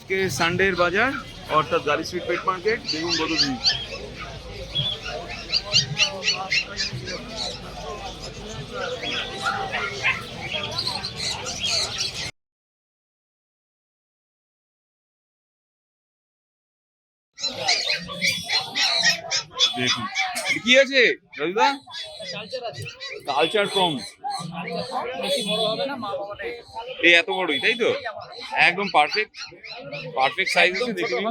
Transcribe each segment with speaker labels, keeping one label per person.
Speaker 1: আজকে সানডের বাজার অর্থাৎ গাড়ি স্ট্রিট পেট মার্কেট। দেখুন কত ভিড়। দেখুন কি আছে রাজুদা? কালচার ফ্রম এই এত বড়ই, তাই তো? একদম পারফেক্ট পারফেক্ট সাইজ আছে। দেখে নিন।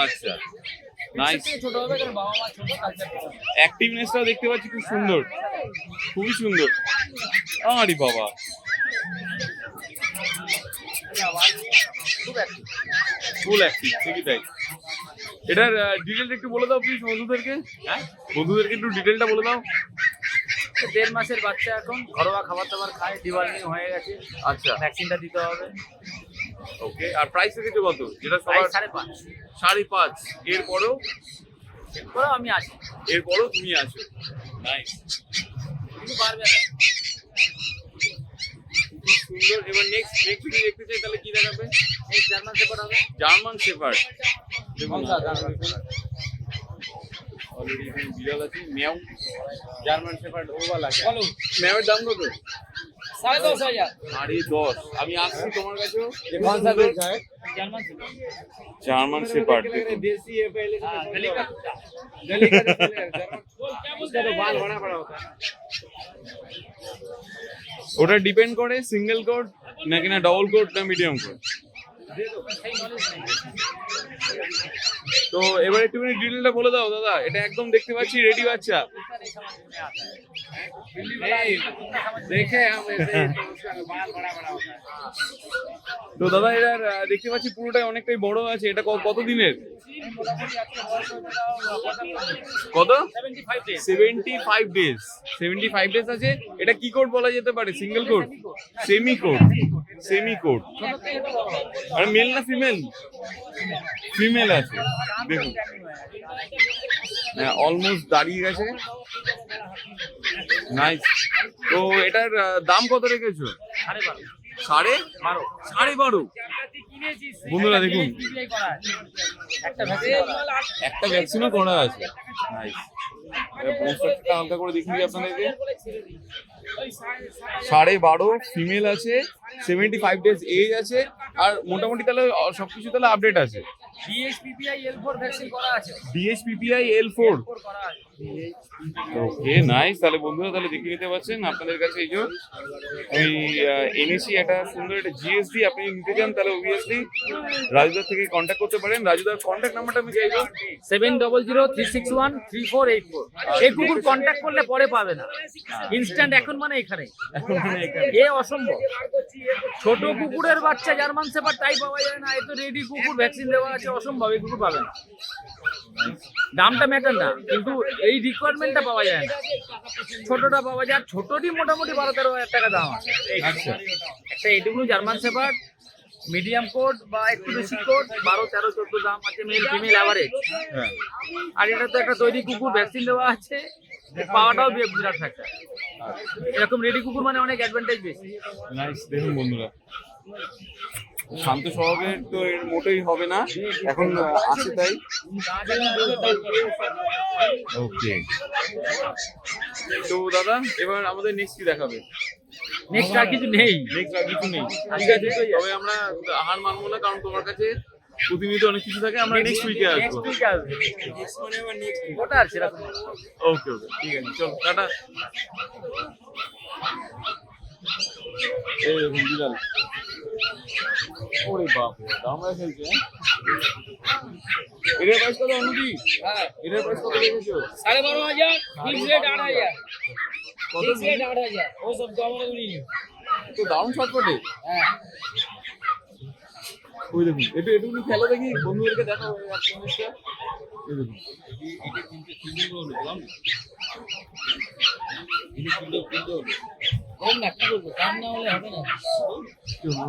Speaker 1: আচ্ছা, নাইস। অ্যাক্টিভনেসটাও দেখতে পাচ্ছি, খুব সুন্দর, খুবই সুন্দর। আরে বাবা, ফুল অ্যাক্টিভ, ঠিকই তাই। এটার ডিটেলটা একটু বলে দাও প্লিজ বন্ধুদেরকে। হ্যাঁ, বন্ধুদেরকে একটু ডিটেলটা বলে দাও।
Speaker 2: 1.5 মাসের বাচ্চা, এখন ঘরোয়া খাবার দাবার খায়, ডিওয়ার্মিং হয়ে গেছে।
Speaker 1: আচ্ছা,
Speaker 2: ভ্যাকসিনটা দিতে হবে।
Speaker 1: ওকে। আর প্রাইস রেখেছো কত? যেটা সবার
Speaker 2: 5.5।
Speaker 1: 5.5। এরপরও
Speaker 2: আমি আছি,
Speaker 1: এরপরও তুমি আছো। নাইস,
Speaker 2: কিছু পারবে না।
Speaker 1: সুন্দর। এবার নেক্সট যদি দেখতে চাই তাহলে কি দেখাবে?
Speaker 2: এই জার্মান শেপার্ড হবে।
Speaker 1: German shepherd. দেখুন অলরেডি এখানে বিড়াল আছে। ম্যাও,
Speaker 2: জার্মান শেপার্ড ওভাল আছে। বলো,
Speaker 1: ম্যাওয়ের দাম কত?
Speaker 2: 10,500।
Speaker 1: আরে 10। আমি আসছি তোমার কাছেও।
Speaker 2: कौन सा देश है? German
Speaker 1: German shepherd.
Speaker 2: देसी है पहले से। गली का कुत्ता, गली का जर्मन, उसका तो बाल बड़ा बड़ा होता है।
Speaker 1: ওটা ডিপেন্ড করে সিঙ্গেল কোড নাকি না ডবল কোড না মিডিয়াম কোড। তো এবার একটুখানি ডিটেলটা বলে দাও দাদা। এটা একদম দেখতে পাচ্ছি রেডি বাচ্চা।
Speaker 2: देखे हम ऐसे, तो उसका बाल बड़ा बड़ा होता है।
Speaker 1: তো দাদা এটার দেখতে পাচ্ছি পুরোটাই অনেকটাই বড় আছে। এটা কত দিনের? কত?
Speaker 2: 75 days।
Speaker 1: 75 ডেজ। 75 ডেজ আছে। এটা কি কোড বলা যেতে পারে? Single coat, semi coat, semi coat. আর মেল না ফিমেল? ফিমেল আছে। দেখুন অলমোস্ট দাঁড়িয়ে গেছে। নাইস। তো এটার দাম কত রেখেছো? 12.5। 12.5। বন্ধুরা দেখুন, একটা ভ্যাকসিনও করা আছে। নাইস। বুস্টারটা হালকা করে দেখিয়ে আপনাদেরকে। 12.5 ফিমেল আছে, 75 ডেজ এজ আছে। আর মোটামুটি তাহলে সবকিছু তাহলে আপডেট আছে।
Speaker 2: DHPPI L4 ভ্যাকসিন করা আছে।
Speaker 1: DHPPI L4
Speaker 2: করা আছে।
Speaker 1: ওকে, নাইস। তাহলে বন্ধুরা তাহলে দেখে নিতে পারছেন আপনাদের কাছে। এই যে আমি এনেছি একটা সুন্দর একটা GSD। আপনি নিতে চান তাহলে অবভিয়াসলি রাজুদার থেকে কন্ট্যাক্ট করতে পারেন। রাজুদার কন্ট্যাক্ট নাম্বারটা আমি চাইবো
Speaker 2: 7003613484। এই কুকুর কন্ট্যাক্ট করলে পরে পাবে না, ইনস্ট্যান্ট এখন মানে এখানে। এ অসম্ভব। ছোট কুকুরের বাচ্চা জার্মান শেপার্ড তাই পাওয়া যায় না। এ তো রেডি কুকুর, ভ্যাকসিন দেওয়া আছে, অসম্ভব। এই কুকুর পাবে না। দামটা ম্যাটার না, কিন্তু এই রিকোয়ারমেন্টটা পাওয়া যায় না। ছোটটা পাওয়া যায়। ছোটটি মোটামুটি 12-13 হাজার টাকা দাম আছে।
Speaker 1: আচ্ছা,
Speaker 2: একটা এইটুকু জার্মান শেপার্ড মিডিয়াম কোড বা একটু বেশি কোড 12, 13, 14 দাম আছে, মেল ফিমেল অ্যাভারেজ।
Speaker 1: হ্যাঁ,
Speaker 2: আর এটা তো একটা তৈরি কুকুর, ভ্যাকসিন দেওয়া আছে, পাওয়াটাও বিরাট ফ্যাক্টর। এরকম রেডি কুকুর মানে অনেক অ্যাডভান্টেজ বেশি।
Speaker 1: নাইস। দেখুন বন্ধুরা, শান্ত স্বভাবের তো এর মোটেই হবে না, এখন আছে তাই। ওকে। তো দাদা এবার আমাদের নেক্সট কি দেখাবে?
Speaker 2: নেক্সট আর কিছু নেই।
Speaker 1: নেক্সট আর কিছু নেই, ঠিক আছে। তবে আমরা হার মানবো না, কারণ তোমার কাছে প্রতিনিয়ত অনেক কিছু থাকে। আমরা নেক্সট উইকে আসবো।
Speaker 2: নেক্সট উইকে আসবে। ওটা আর সেরকম।
Speaker 1: ওকে ওকে, ঠিক আছে, চলো টাটা। এই দেখুন বিড়াল। ওরে বাপ রে, দামড়া খেলছে। এটার প্রাইস কত অনুদি?
Speaker 2: হ্যাঁ,
Speaker 1: এটার প্রাইস কত রেখেছো?
Speaker 2: 12,500। Fix rate 8,000।
Speaker 1: কত?
Speaker 2: Fix rate 8,000। ও সব তো আমরা নিই।
Speaker 1: তো দারুণ ছটফটে।
Speaker 2: হ্যাঁ,
Speaker 1: ওই দেখুন, একটু খেলো দেখি, বন্ধুদেরকে দেখাও এই জিনিসটা। এই দেখুন, এটা কিন্তু সুন্দর হলো,
Speaker 2: কম না কি করবো, দাম না হলে হবে না।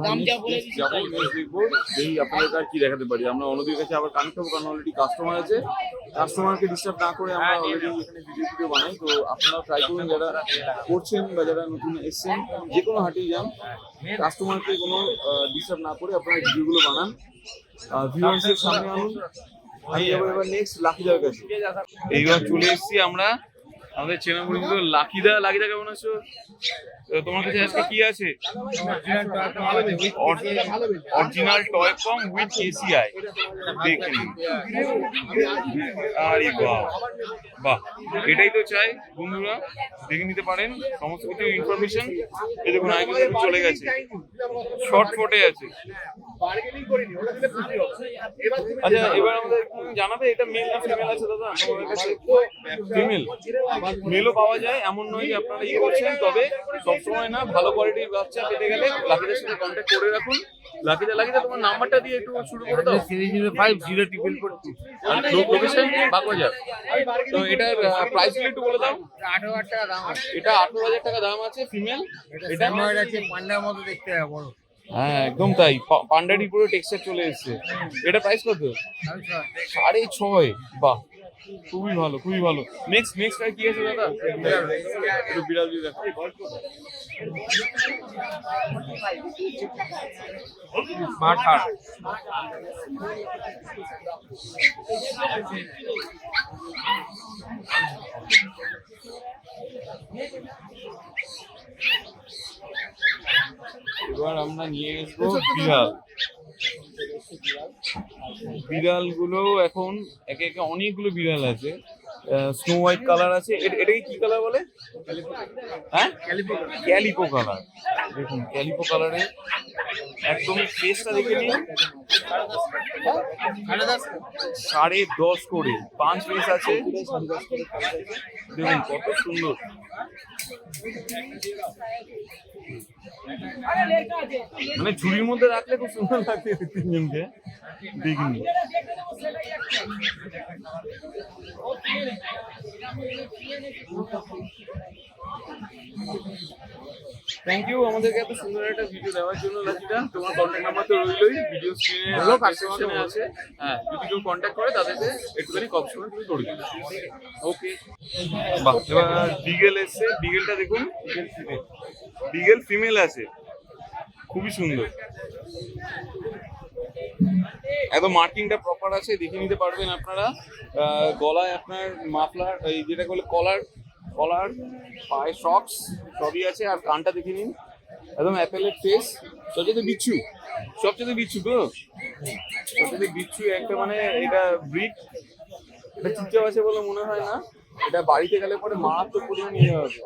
Speaker 2: দাম যা বলে দিচ্ছি
Speaker 1: যাবো
Speaker 2: তাই।
Speaker 1: next দেখবো এই আপনাদের আর কি দেখাতে পারি। আমরা অন্যদের কাছে আবার কানেক্ট হবো, কারণ অলরেডি কাস্টমার আছে। কাস্টমারকে ডিস্টার্ব না করে আমরা অলরেডি এখানে ভিডিও বানাই। তো আপনারাও ট্রাই করুন, যারা করছেন বা যারা নতুন এসছেন, যে কোনো হাটেই যান, কাস্টমারকে কোনো ডিস্টার্ব না করে আপনারা ভিডিওগুলো বানান, ভিউয়ার্সের সামনে আনুন। আমি যাবো এবার নেক্সট লাকিদার কাছে। এইবার চলে এসেছি আমরা আমাদের চেনা পরিচিত লাকিদা। লাকিদা কেমন আছো? তো তোমার কাছে আজকে কি আছে? Original toy pom with ACI. দেখুন, আরে বাহ বাহ, এটাই তো চাই বন্ধুরা, দেখে নিতে পারেন সমস্ত কিছু ইনফরমেশন। এই দেখুন আগে চলে গেছে, শর্ট ফটে আছে। আচ্ছা, এবার আমাদের একটু জানাবে এটা মেল না ফিমেল আছে দাদা আমাদের কাছে? ফিমেল, মেলও পাওয়া যায়, এমন নয় যে আপনারা ইয়ে করছেন। তবে সবসময় না, ভালো কোয়ালিটির বাচ্চা পেতে গেলে লাকিদার সাথে কন্ট্যাক্ট করে রাখুন। লাকিদা তোমার নাম্বারটা দিয়ে একটু শুরু করে দাও।
Speaker 2: 305
Speaker 1: লোকেশন বাগবাজার। তো এটার প্রাইস একটু বলে দাও।
Speaker 2: 18,000 টাকা দাম আছে।
Speaker 1: এটা 18,000 টাকা দাম আছে ফিমেল।
Speaker 2: এটা আমার আছে পান্ডার মতো দেখতে হয়, বড়।
Speaker 1: হ্যাঁ একদম তাই, পান্ডারি পুরো টেক্সচার চলে এসেছে। এটা প্রাইস কত? 6.5। বাহ, খুবই ভালো খুবই ভালো। নেক্সট আর কি আছে দাদা? একটু বিড়াল দিয়ে দেখো। এবার আমরা নিয়ে আসবো বিড়াল। বিড়ালগুলো এখন একে একে অনেকগুলো বিড়াল আছে। স্নো হোয়াইট কালার আছে। এটাকে কি কালার বলে? হ্যাঁ, ক্যালিপো কালার। দেখুন ক্যালিপো কালারের একদম ফেসটা দেখে নিন। 10.5 করে 5 পিস আছে। দেখুন কত সুন্দর। মানে ঝুড়ির মধ্যে রাখলে খুব সুন্দর লাগবে তিনজনকে। দেখিনি। থ্যাংক ইউ আমাদেরকে এত সুন্দর একটা ভিডিও দেওয়ার জন্য লাকিদা। তোমার কন্ট্যাক্ট নাম্বার তো রইলই, ভিডিও স্ক্রিনে আছে। হ্যাঁ, যদি কেউ কন্ট্যাক্ট করে তাদেরকে একটুখানি কম সময় তুমি করে দিবে। ওকে, বাহ। এবার বিগেল এসছে। বিগেলটা দেখুন, বিগেল ফিমেল আছে, খুবই সুন্দর। একদম মার্কিংটা প্রপার আছে, দেখে নিতে পারবেন আপনারা। গলায় আপনার মাফলার, এই যেটা বলে কলার, পায়ে সক্স সবই আছে। আর কানটা দেখে নিন, একদম অ্যাপেলের ফেস। সবচেয়ে বিচ্ছু তো, সবচেয়ে বিচ্ছু একটা। মানে এটা ব্রিড, এটা চুপচাপ আছে বলে মনে হয় না। এটা বাড়িতে গেলে পরে মারাত্মক পরিমাণ নিয়ে হবে।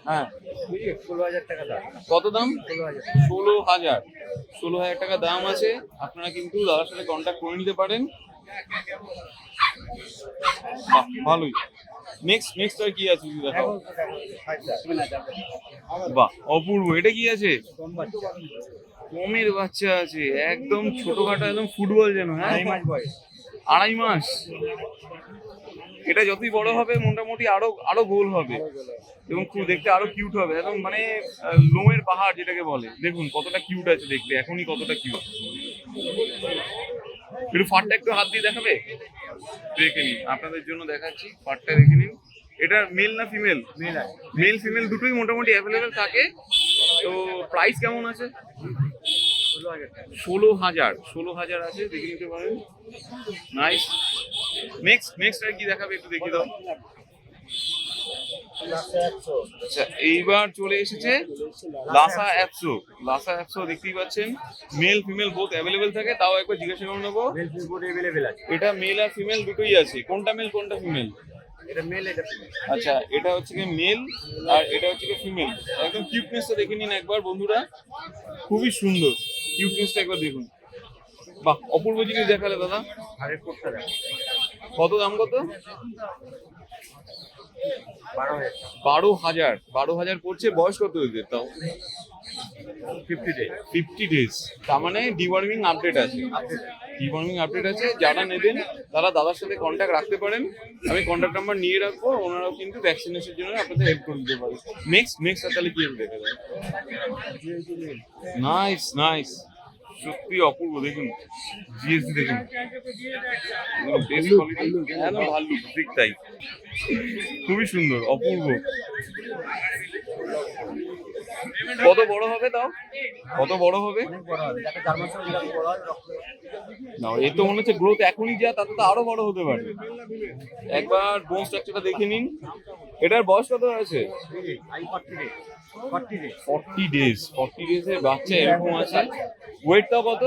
Speaker 1: হ্যাঁ,
Speaker 2: 16,000 টাকা দাম।
Speaker 1: কত দাম? 16,000 টাকা দাম আছে। আপনারা কিন্তু দাদার সাথে কন্ট্যাক্ট করে নিতে পারেন। বাহ, ভালোই। নেক্সট আর কি আছে দেখাও। বাহ, অপূর্ব। এটা কি আছে? পমের বাচ্চা আছে, একদম ছোটখাটো, একদম ফুটবল যেন। হ্যাঁ, 2.5 মাস। এটা যতই বড় হবে মোটামুটি আরো গোল হবে এবং খুব দেখতে আরো কিউট হবে। একদম মানে লোমের পাহাড় যেটাকে বলে। দেখুন কতটা কিউট আছে দেখতে, এখনই কতটা কিউট। একটু ফাটটা একটু হাত দিয়ে দেখাবে? দেখে নিন, আপনাদের জন্য দেখাচ্ছি, ফাটটা দেখে নিন। এটা মেল না ফিমেল? মেল ফিমেল দুটোই মোটামুটি অ্যাভেলেবেল থাকে। তো প্রাইস কেমন আছে? 16,000 আছে, দেখে নিতে পারেন। নাইস। নেক্সট আর কি দেখাবে একটু দেখিয়ে দাও। আচ্ছা, এইবার চলে এসেছে লাসা অ্যাপসো। দেখতেই পাচ্ছেন, মেল ফিমেল বোথ অ্যাভেলেবেল থাকে। তাও একবার জিজ্ঞাসা করে নেবো, এটা মেল আর ফিমেল দুটোই আছে? কোনটা মেল কোনটা ফিমেল?
Speaker 2: এটা মেল, এটা ফিমেল।
Speaker 1: আচ্ছা, এটা হচ্ছে কি মেল আর এটা হচ্ছে কি ফিমেল। একদম কিউটনেসটা দেখে নিন একবার বন্ধুরা, খুবই সুন্দর। কিউটনেসটা একবার দেখুন। বাহ, অপূর্ব জিনিস দেখালে দাদা। কত দাম? কত? 12,000 পড়ছে। বয়স কত হয়েছে তাও?
Speaker 2: 50 ডে।
Speaker 1: 50 ডেজ। তার মানে ডিওয়ার্মিং আপডেট আছে। ডিওয়ার্মিং আপডেট আছে, যারা নেবেন তারা দাদার সাথে কন্ট্যাক্ট রাখতে পারেন, আমি কন্ট্যাক্ট নাম্বার নিয়ে রাখবো, ওনারাও কিন্তু ভ্যাকসিনেশনের জন্য আপনাদের হেল্প করে দিতে পারে। নেক্সট তাহলে কি হবে দেখা যায়। নাইস সত্যি অপূর্ব, দেখুন জিএসডি দেখুন, বেস্ট কোয়ালিটি, একদম ভালো ঠিক তাই, খুবই সুন্দর অপূর্ব। কত বড় হবে তাও, কত বড় হবে? না এ তো মনে হচ্ছে গ্রোথ এখনই যা, তাতে তো আরো বড় হতে পারে। একবার বোন স্ট্রাকচারটা দেখে নিন। এটার বয়স কত আছে? 40 ডেজ এর বাচ্চা এরকম আছে। ওয়েটটা কত?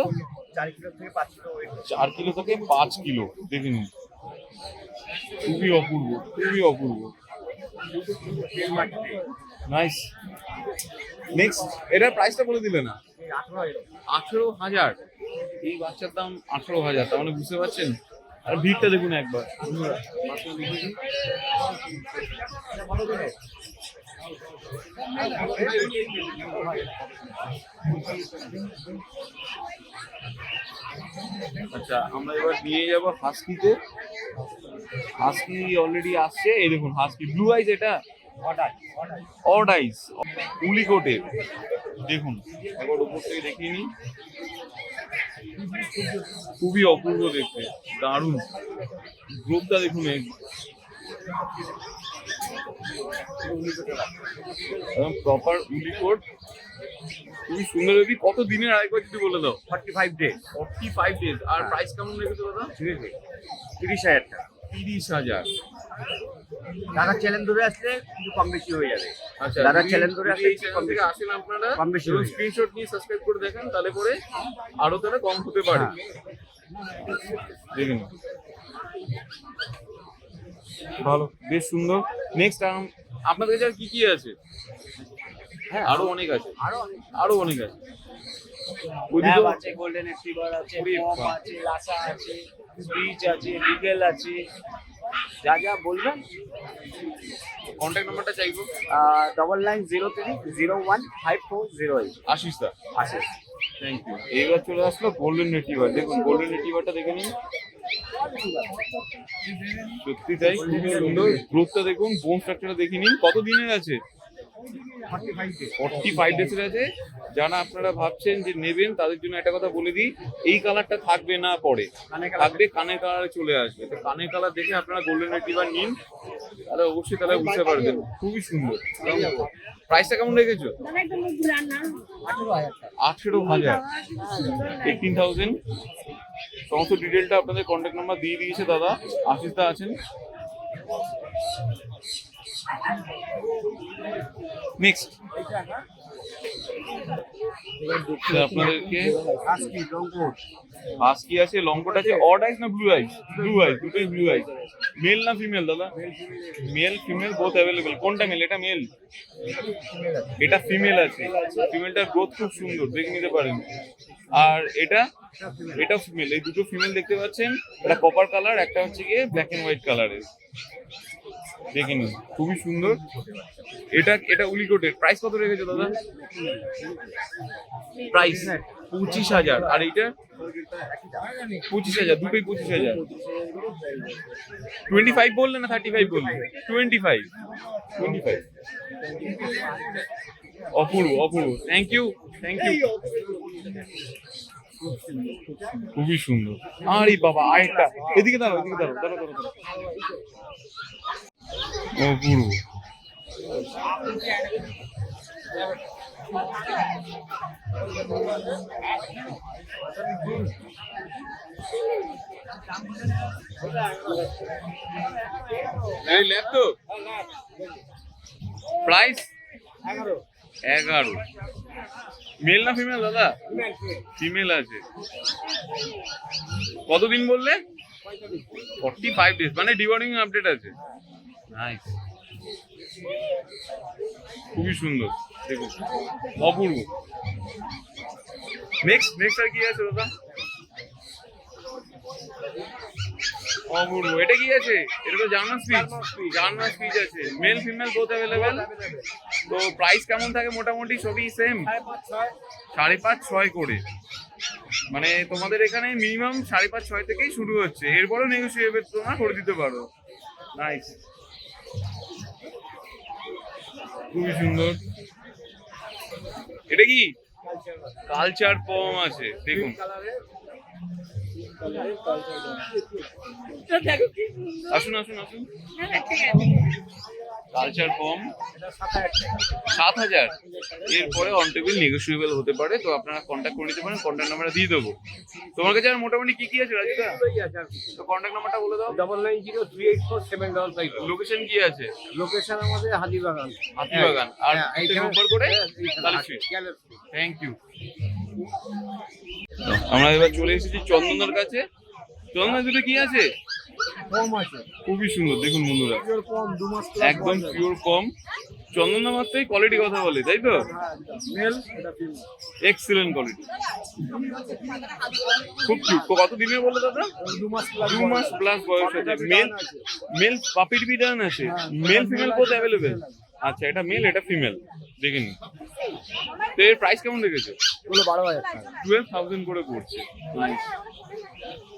Speaker 1: 4 কিলো থেকে 5 কিলো, দেখে নিন, খুবই অপূর্ব। নাইস। নেক্সট, এটার প্রাইসটা বলে দিলে না? 18,000। এই বাচ্চার দাম 18,000, তার মানে বুঝতে পারছেন। আর ভিড়টা দেখুন একবার। আচ্ছা, আমরা এবার নিয়ে যাব হাস্কিতে। হাস্কি অলরেডি আসছে, এই দেখুন হাস্কি ব্লু আইজ, এটা অড আইজ উলিকোটের, দেখুন একবার উপর থেকে দেখিয়ে নিই, খুবই অপূর্ব দেখতে, দারুণ গ্রোথটা দেখুন, প্রপার উলিকোট, খুবই সুন্দর। কত দিনের আরেকবার যদি বলে দাও?
Speaker 2: 45 ডেজ।
Speaker 1: 45 ডেজ। আর প্রাইস কেমন রেখেছো দাদা?
Speaker 2: 30,000 টাকা।
Speaker 1: 30,000।
Speaker 2: দাদা চ্যালেঞ্জ ধরে আসলে একটু কম বেশি হয়ে যাবে।
Speaker 1: আচ্ছা,
Speaker 2: দাদা চ্যালেঞ্জ ধরে আসলে
Speaker 1: এই চ্যানেল থেকে আসেন আপনারা,
Speaker 2: কম বেশি
Speaker 1: স্ক্রিনশট নিয়ে সাবস্ক্রাইব করে দেখেন, তাহলে পরে আরো তারা কম হতে পারে। দেখুন ভালো, বেশ সুন্দর। নেক্সট আপনাদের কাছে আর কি আছে?
Speaker 2: হ্যাঁ,
Speaker 1: আরো অনেক আছে।
Speaker 2: ল্যাব আছে, গোল্ডেন রিট্রিভার আছে, পম আছে, লাসা আছে, স্পিচ আছে, বিগেল আছে, যা বলবেন।
Speaker 1: কন্ট্যাক্ট নাম্বারটা চাইবো।
Speaker 2: 9903015408।
Speaker 1: আশিস দা।
Speaker 2: আছে।
Speaker 1: Thank you. এইবার চলে আসলো গোল্ডেন রিট্রিভার। দেখুন গোল্ডেন রিট্রিভারটা দেখে নিন, সত্যি তাই খুবই সুন্দর। গ্রোথটা দেখুন, বোন স্ট্রাকচারটা দেখে নিন। কত দিনের আছে? 45 ডেজের আছে। যারা আপনারা ভাবছেন যে নেবেন, তাদের জন্য একটা কথা বলে দিই, এই কালারটা থাকবে না, পরে থাকবে কানের কালারে চলে আসবে। তো কানের কালার দেখে আপনারা গোল্ডেন রিট্রিভার নিন, তাহলে অবশ্যই তাহলে বুঝতে পারবেন, খুবই সুন্দর। প্রাইসটা কেমন রেখেছো? 18,000, 18,000। সমস্ত ডিটেলটা আপনাদের কন্ট্যাক্ট নাম্বার দিয়ে দিয়েছে দাদা, আশিস দা আছেন। নেক্সট আপনাদেরকে হাস্কি আছে, লংকোট আছে। অড আইস না ব্লু আইস? ব্লু আইস, দুটোই ব্লু আইস। মেল না ফিমেল দাদা? Male female both available. কোনটা মেল? এটা মেল, এটা ফিমেল আছে। ফিমেলটার গ্রোথ খুব সুন্দর, দেখে নিতে পারেন। আর এটা ফিমেল। এই দুটো ফিমেল দেখতে পাচ্ছেন, এটা কপার কালার, একটা হচ্ছে গিয়ে ব্ল্যাক এন্ড হোয়াইট কালারের, দেখে নিন, খুবই সুন্দর। এটা উলিকোটের। প্রাইস কত রেখেছো দাদা? প্রাইস 25,000। আর এইটা 25,000, দুটোই 25,000। 25 বললে না 35 বললে? 25। অপূর্ব। Thank you. খুবই সুন্দর। আরে বাবা, আরেকটা এদিকে দাঁড়াও। অপূর্ব। প্রাইস 11। মেল না ফিমেল দাদা? ফিমেল আছে। কতদিন বললে? 45 ডেজ, মানে ডিওয়ার্মিং আপডেট আছে। নাইস, খুবই সুন্দর, দেখুন অপূর্ব। নেক্সট আর কি আছে দাদা? অপূর্ব। এটা কি আছে? এটা তো জার্মান স্পিচ আছে। Male female both available. তো প্রাইস কেমন থাকে মোটামুটি? সবই সেম, 5.5-6 করে। মানে তোমাদের এখানে মিনিমাম 5.5-6 থেকেই শুরু হচ্ছে, এরপরও নেগোসিয়েবল তোমরা করে দিতে পারো। নাইস, খুবই সুন্দর। এটা কি কালচার পম আছে, দেখুন। আসুন আসুন আসুন। কালচার পম 7,000, এরপরে অন টেবিল নেগোসিয়েবল হতে পারে, তো আপনারা কন্ট্যাক্ট করে নিতে পারেন, কন্ট্যাক্ট নাম্বার দিয়ে দেবো। তোমার কাছে আর মোটামুটি কি কি আছে রাজুদা? তো কন্ট্যাক্ট নাম্বারটা বলে দাও।
Speaker 3: 99038475.
Speaker 1: লোকেশন কি আছে?
Speaker 3: লোকেশন আমাদের হাতিবাগান।
Speaker 1: হাতিবাগান। আর নম্বর করে তাহলে
Speaker 3: গ্যালাক্সি।
Speaker 1: Thank you. আমরা এবার চলে এসেছি চন্দনার কাছে। চন্দনা দুটো কি আছে?
Speaker 3: কম আছে,
Speaker 1: খুবই সুন্দর, দেখুন বন্ধুরা,
Speaker 3: পিওর কম, 2 মাস
Speaker 1: একদম পিওর কম। চন্দনা মাত্রই কোয়ালিটি কথা বলে, তাই তো?
Speaker 3: মেল, এটা ফিমেল।
Speaker 1: এক্সিলেন্ট কোয়ালিটি, খুব কিউট। কত দিনের বলে দাদা?
Speaker 3: 2 মাস প্লাস।
Speaker 1: 2 মাস প্লাস বয়স আছে। মেল পাপির বিধান আছে, মেল ফিমেল বোথ অ্যাভেলেবেল। আচ্ছা, এটা মেল, এটা ফিমেল, দেখে নিন। তো এর প্রাইস কেমন রেখেছে?
Speaker 3: এগুলো 12,000 টাকা।
Speaker 1: 12,000 করে পড়ছে। নাইস,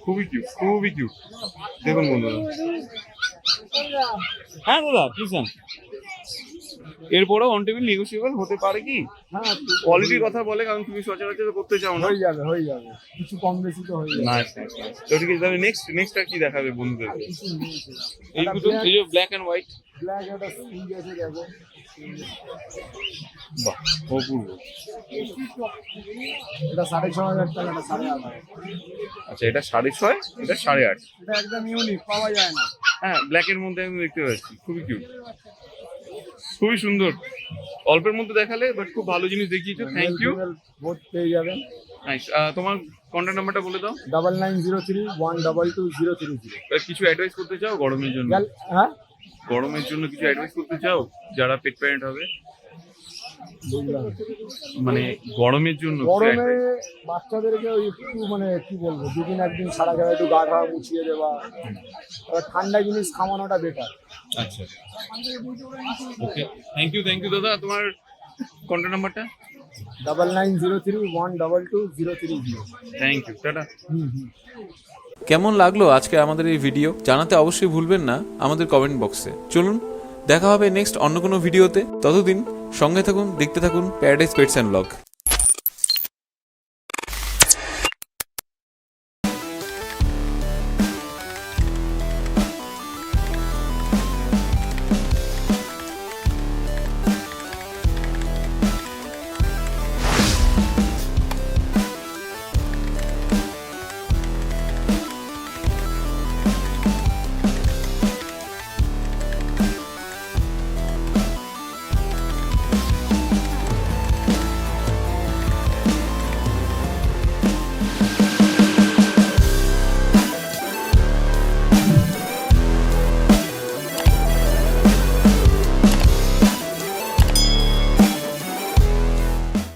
Speaker 1: খুবই কিউট, খুবই কিউট, দেখুন বন্ধুরা। হ্যাঁ দাদা প্লিজ। এরপরেও অন টেবিল নেগোসিয়েবল হতে পারে কি?
Speaker 3: হ্যাঁ,
Speaker 1: কোয়ালিটির কথা বলে, কারণ তুমি সচরাচর করতে চাও না।
Speaker 3: হয়ে যাবে, হয়ে যাবে, কিছু কম বেশি তো হয়ে যাবে।
Speaker 1: Nice nice nice. তো ঠিক আছে, তাহলে নেক্সট আর কি দেখাবে বন্ধুদেরকে?
Speaker 3: কিছু নিয়েছে না।
Speaker 1: এই দুটো, এই যে ব্ল্যাক এন্ড হোয়াইট।
Speaker 3: ব্ল্যাক, এটা সিঙ্গ আছে, দেখো।
Speaker 1: বাহ, অপূর্ব।
Speaker 3: এটা 6,500 টাকা, এটা 8,500।
Speaker 1: আচ্ছা, এটা 6.5, এটা 8.5।
Speaker 3: এটা একদম ইউনিক, পাওয়া যায় না।
Speaker 1: হ্যাঁ, ব্ল্যাক এর মধ্যে আমি দেখতে পাচ্ছি, খুবই কিউট, খুবই সুন্দর। অল্পের মধ্যে দেখালে, বাট খুব ভালো জিনিস দেখিয়েছো, থ্যাংক ইউ।
Speaker 3: বোথ পেয়ে যাবেন।
Speaker 1: নাইস। তোমার কন্ট্যাক্ট নাম্বারটা বলে দাও।
Speaker 3: 9903122030।
Speaker 1: কিছু অ্যাডভাইস করতে চাও গরমের জন্য?
Speaker 3: হ্যাঁ,
Speaker 1: গরমের জন্য কিছু অ্যাডভাইস করতে চাও যারা পেট প্যারেন্ট হবে?
Speaker 3: বুঝলাম।
Speaker 1: মানে গরমের জন্য কিছু
Speaker 3: গরমে
Speaker 1: advice?
Speaker 3: বাচ্চাদেরকে ওই একটু মানে কি বলবো, দুদিন একদিন সারা জায়গায় একটু গা ঠা মুছিয়ে দেওয়া, এবার ঠান্ডা জিনিস খাওয়ানোটা বেটার।
Speaker 1: আচ্ছা, ওকে, থ্যাংক ইউ দাদা। তোমার কন্ট্যাক্ট নাম্বারটা?
Speaker 3: 9903122030।
Speaker 1: Thank you, ta-ta.
Speaker 4: কেমন লাগলো আজকে আমাদের এই ভিডিও জানাতে অবশ্যই ভুলবেন না আমাদের কমেন্ট বক্সে। চলুন দেখা হবে নেক্সট অন্য কোনো ভিডিওতে, ততদিন সঙ্গে থাকুন, দেখতে থাকুন প্যারাডাইস পেটস অ্যান্ড ব্লগ।